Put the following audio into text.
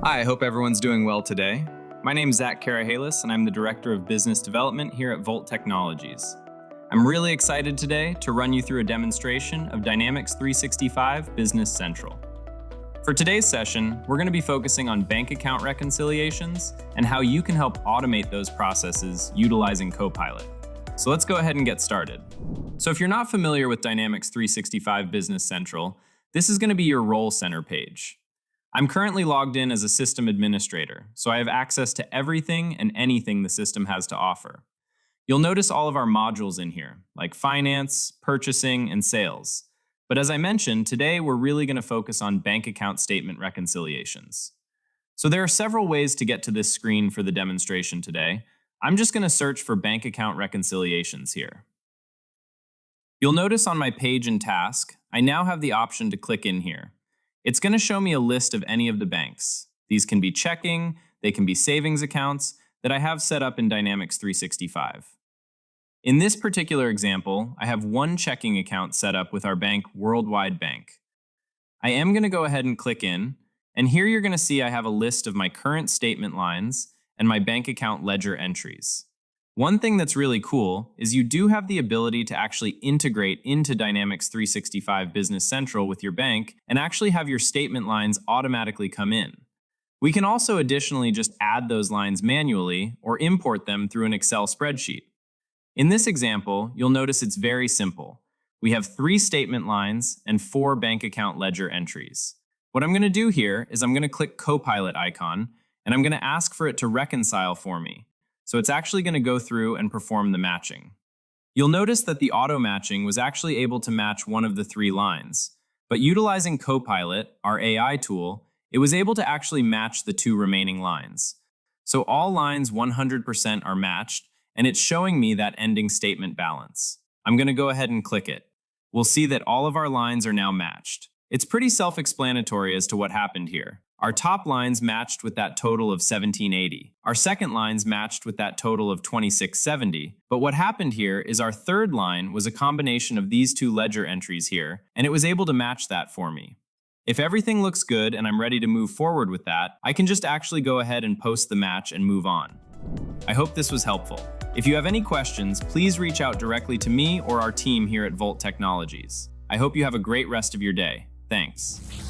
Hi, I hope everyone's doing well today. My name is Zach Karahalis, and I'm the Director of Business Development here at Volt Technologies. I'm really excited today to run you through a demonstration of Dynamics 365 Business Central. For today's session, we're going to be focusing on bank account reconciliations and how you can help automate those processes utilizing Copilot. So let's go ahead and get started. So if you're not familiar with Dynamics 365 Business Central, this is going to be your Role Center page. I'm currently logged in as a system administrator, so I have access to everything and anything the system has to offer. You'll notice all of our modules in here, like finance, purchasing, and sales. But as I mentioned, today we're really going to focus on bank account statement reconciliations. So there are several ways to get to this screen for the demonstration today. I'm just going to search for bank account reconciliations here. You'll notice on my page and task, I now have the option to click in here. It's going to show me a list of any of the banks. These can be checking, they can be savings accounts that I have set up in Dynamics 365. In this particular example, I have one checking account set up with our bank, Worldwide Bank. I am going to go ahead and click in, and here you're going to see I have a list of my current statement lines and my bank account ledger entries. One thing that's really cool is you do have the ability to actually integrate into Dynamics 365 Business Central with your bank and actually have your statement lines automatically come in. We can also additionally just add those lines manually or import them through an Excel spreadsheet. In this example, you'll notice it's very simple. We have 3 statement lines and 4 bank account ledger entries. What I'm going to do here is I'm going to click Copilot icon and I'm going to ask for it to reconcile for me. So it's actually going to go through and perform the matching. You'll notice that the auto matching was actually able to match one of the 3 lines, but utilizing Copilot, our AI tool, it was able to actually match the 2 remaining lines. So all lines 100% are matched, and it's showing me that ending statement balance. I'm going to go ahead and click it. We'll see that all of our lines are now matched. It's pretty self-explanatory as to what happened here. Our top lines matched with that total of 1780. Our second lines matched with that total of 2670. But what happened here is our third line was a combination of these 2 ledger entries here, and it was able to match that for me. If everything looks good and I'm ready to move forward with that, I can just actually go ahead and post the match and move on. I hope this was helpful. If you have any questions, please reach out directly to me or our team here at Volt Technologies. I hope you have a great rest of your day. Thanks.